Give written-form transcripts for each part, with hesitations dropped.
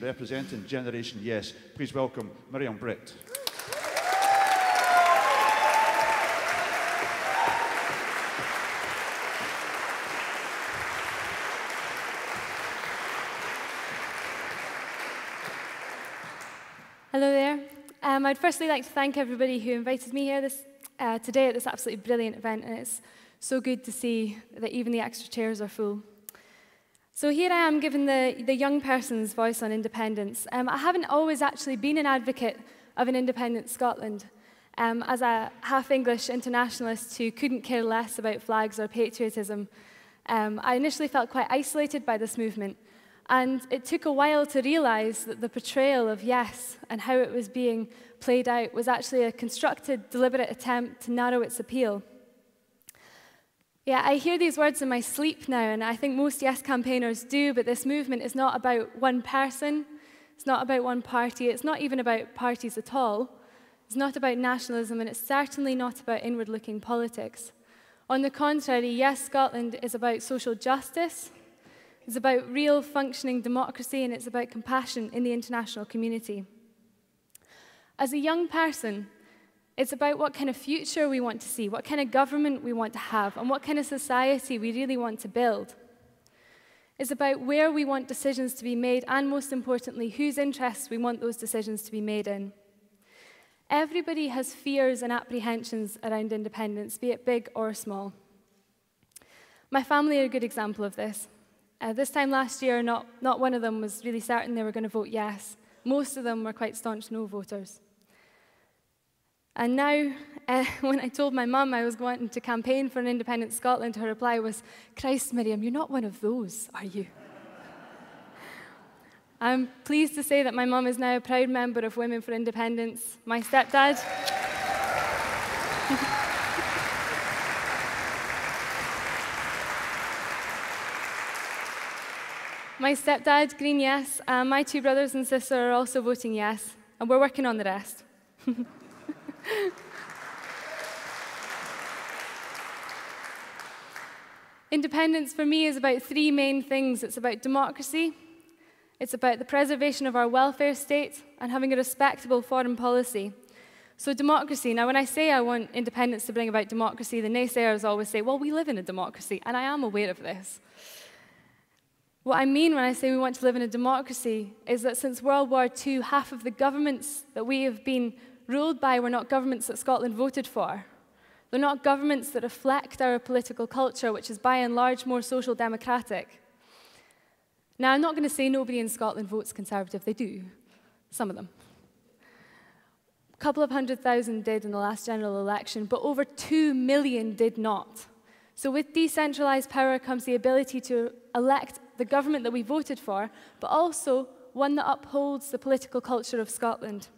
representing Generation Yes. Please welcome Miriam Brett. Hello there. I'd firstly like to thank everybody who invited me here today at this absolutely brilliant event, and it's so good to see that even the extra chairs are full. So here I am giving the young person's voice on independence. I haven't always actually been an advocate of an independent Scotland. As a half-English internationalist who couldn't care less about flags or patriotism, I initially felt quite isolated by this movement. And it took a while to realize that the portrayal of Yes and how it was being played out was actually a constructed, deliberate attempt to narrow its appeal. Yeah, I hear these words in my sleep now, and I think most Yes campaigners do, but this movement is not about one person, it's not about one party, it's not even about parties at all. It's not about nationalism, and it's certainly not about inward-looking politics. On the contrary, Yes Scotland is about social justice, it's about real functioning democracy, and it's about compassion in the international community. As a young person, it's about what kind of future we want to see, what kind of government we want to have, and what kind of society we really want to build. It's about where we want decisions to be made, and most importantly, whose interests we want those decisions to be made in. Everybody has fears and apprehensions around independence, be it big or small. My family are a good example of this. This time last year, not one of them was really certain they were going to vote yes. Most of them were quite staunch no voters. And now, when I told my mum I was wanting to campaign for an independent Scotland, her reply was, "Christ, Miriam, you're not one of those, are you?" I'm pleased to say that my mum is now a proud member of Women for Independence. My stepdad... My stepdad, Green Yes, and my two brothers and sister are also voting yes, and we're working on the rest. Independence for me is about three main things. It's about democracy, it's about the preservation of our welfare state, and having a respectable foreign policy. So democracy, now when I say I want independence to bring about democracy, the naysayers always say, well, we live in a democracy, and I am aware of this. What I mean when I say we want to live in a democracy is that since World War II, half of the governments that we have been ruled by were not governments that Scotland voted for. They're not governments that reflect our political culture, which is by and large more social democratic. Now, I'm not going to say nobody in Scotland votes Conservative. They do, some of them. A couple of 100,000 did in the last general election, but over 2 million did not. So with decentralized power comes the ability to elect the government that we voted for, but also one that upholds the political culture of Scotland.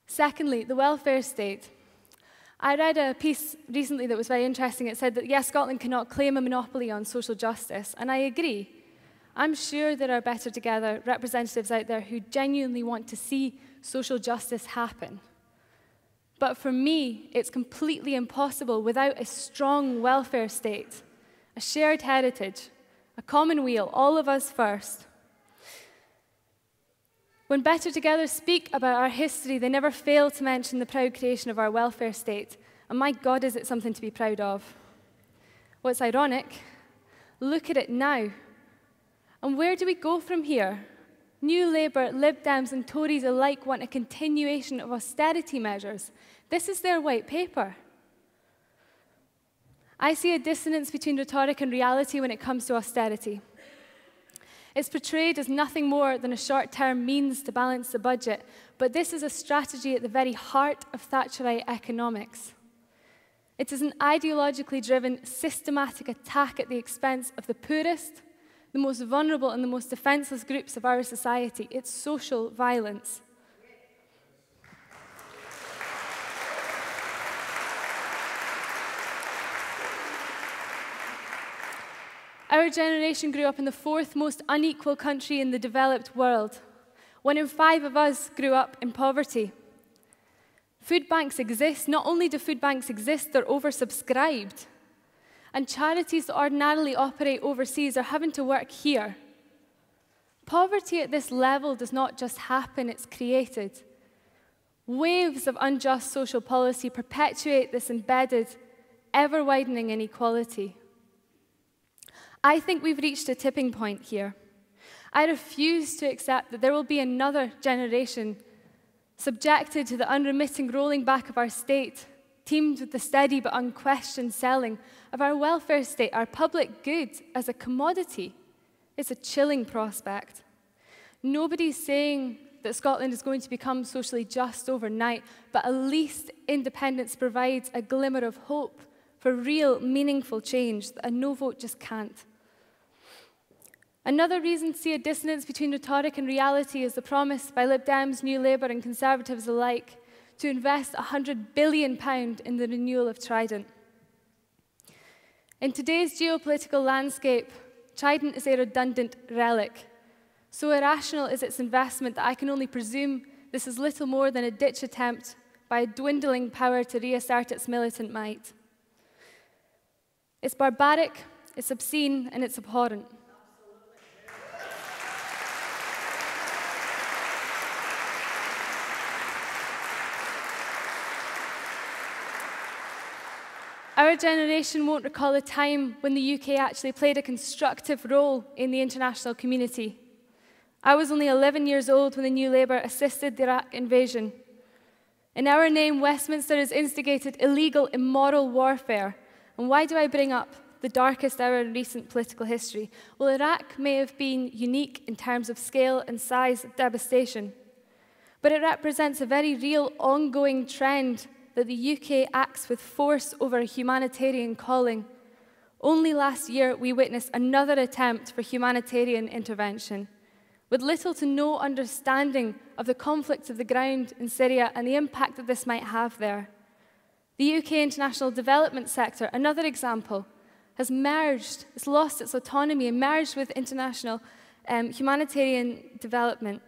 Secondly, the welfare state. I read a piece recently that was very interesting. It said that, yes, Scotland cannot claim a monopoly on social justice, and I agree. I'm sure there are Better Together representatives out there who genuinely want to see social justice happen. But for me, it's completely impossible without a strong welfare state, a shared heritage, a common weal, all of us first. When Better Together speak about our history, they never fail to mention the proud creation of our welfare state. And my God, is it something to be proud of. What's ironic, look at it now. And where do we go from here? New Labour, Lib Dems and Tories alike want a continuation of austerity measures. This is their white paper. I see a dissonance between rhetoric and reality when it comes to austerity. It's portrayed as nothing more than a short-term means to balance the budget, but this is a strategy at the very heart of Thatcherite economics. It is an ideologically driven, systematic attack at the expense of the poorest, the most vulnerable and the most defenseless groups of our society. It's social violence. Our generation grew up in the fourth most unequal country in the developed world. 1 in 5 of us grew up in poverty. Food banks exist. Not only do food banks exist, they're oversubscribed. And charities that ordinarily operate overseas are having to work here. Poverty at this level does not just happen, it's created. Waves of unjust social policy perpetuate this embedded, ever-widening inequality. I think we've reached a tipping point here. I refuse to accept that there will be another generation subjected to the unremitting rolling back of our state, teamed with the steady but unquestioned selling of our welfare state, our public good, as a commodity. It's a chilling prospect. Nobody's saying that Scotland is going to become socially just overnight, but at least independence provides a glimmer of hope for real, meaningful change that a no vote just can't. Another reason to see a dissonance between rhetoric and reality is the promise by Lib Dems, New Labour and Conservatives alike to invest £100 billion in the renewal of Trident. In today's geopolitical landscape, Trident is a redundant relic. So irrational is its investment that I can only presume this is little more than a ditch attempt by a dwindling power to reassert its militant might. It's barbaric, it's obscene, and it's abhorrent. Our generation won't recall a time when the UK actually played a constructive role in the international community. I was only 11 years old when the New Labour assisted the Iraq invasion. In our name, Westminster has instigated illegal, immoral warfare. And why do I bring up the darkest hour in recent political history? Well, Iraq may have been unique in terms of scale and size of devastation, but it represents a very real, ongoing trend that the UK acts with force over a humanitarian calling. Only last year, we witnessed another attempt for humanitarian intervention, with little to no understanding of the conflict of the ground in Syria and the impact that this might have there. The UK international development sector, another example, has merged, it's lost its autonomy and merged with international humanitarian development,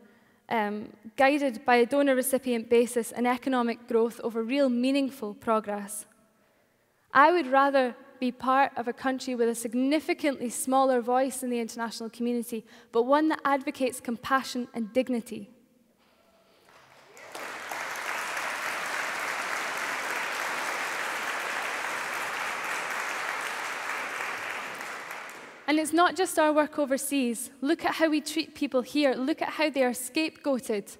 guided by a donor-recipient basis and economic growth over real meaningful progress. I would rather be part of a country with a significantly smaller voice in the international community, but one that advocates compassion and dignity. And it's not just our work overseas. Look at how we treat people here. Look at how they are scapegoated.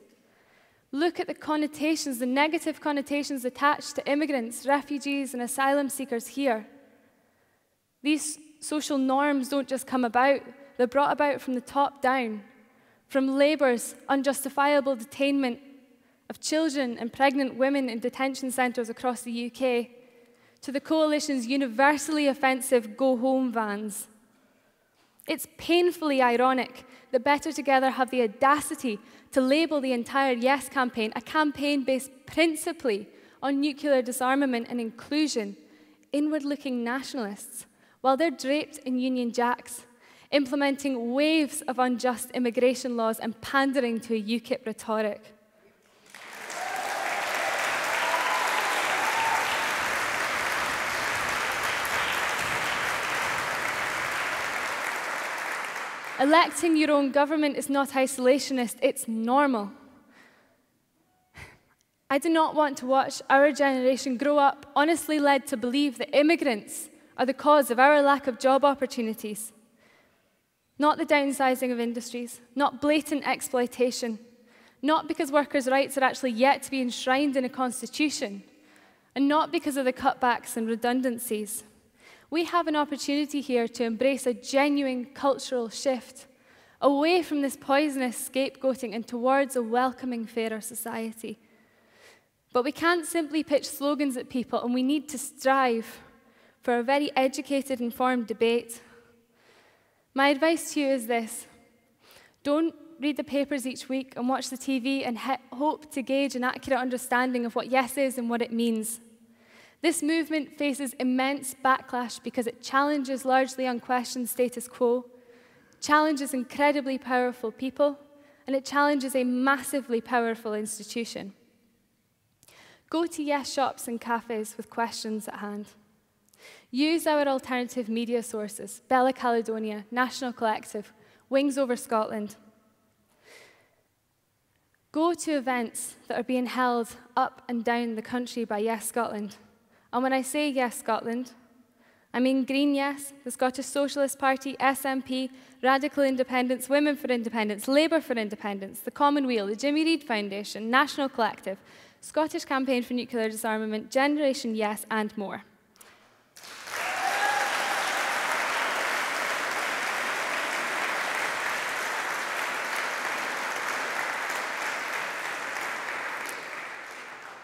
Look at the connotations, the negative connotations attached to immigrants, refugees, and asylum seekers here. These social norms don't just come about. They're brought about from the top down, from Labour's unjustifiable detainment of children and pregnant women in detention centres across the UK, to the Coalition's universally offensive go-home vans. It's painfully ironic that Better Together have the audacity to label the entire Yes campaign a campaign based principally on nuclear disarmament and inclusion, inward-looking nationalists, while they're draped in Union Jacks, implementing waves of unjust immigration laws and pandering to a UKIP rhetoric. Electing your own government is not isolationist, it's normal. I do not want to watch our generation grow up honestly led to believe that immigrants are the cause of our lack of job opportunities. Not the downsizing of industries, not blatant exploitation, not because workers' rights are actually yet to be enshrined in a constitution, and not because of the cutbacks and redundancies. We have an opportunity here to embrace a genuine cultural shift away from this poisonous scapegoating and towards a welcoming, fairer society. But we can't simply pitch slogans at people, and we need to strive for a very educated, informed debate. My advice to you is this: don't read the papers each week and watch the TV and hope to gauge an accurate understanding of what yes is and what it means. This movement faces immense backlash because it challenges largely unquestioned status quo, challenges incredibly powerful people, and it challenges a massively powerful institution. Go to yes shops and cafes with questions at hand. Use our alternative media sources, Bella Caledonia, National Collective, Wings Over Scotland. Go to events that are being held up and down the country by Yes Scotland. And when I say Yes Scotland, I mean Green Yes, the Scottish Socialist Party, SNP, Radical Independence, Women for Independence, Labour for Independence, the Commonweal, the Jimmy Reid Foundation, National Collective, Scottish Campaign for Nuclear Disarmament, Generation Yes, and more.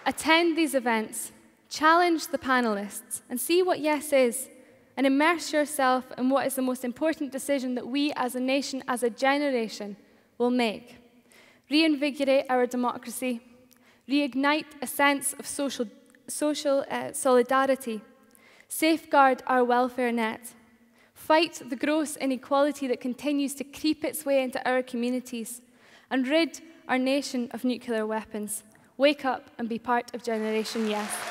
Attend these events, challenge the panelists, and see what Yes is, and immerse yourself in what is the most important decision that we as a nation, as a generation, will make. Reinvigorate our democracy, reignite a sense of social solidarity, safeguard our welfare net, fight the gross inequality that continues to creep its way into our communities, and rid our nation of nuclear weapons. Wake up and be part of Generation Yes.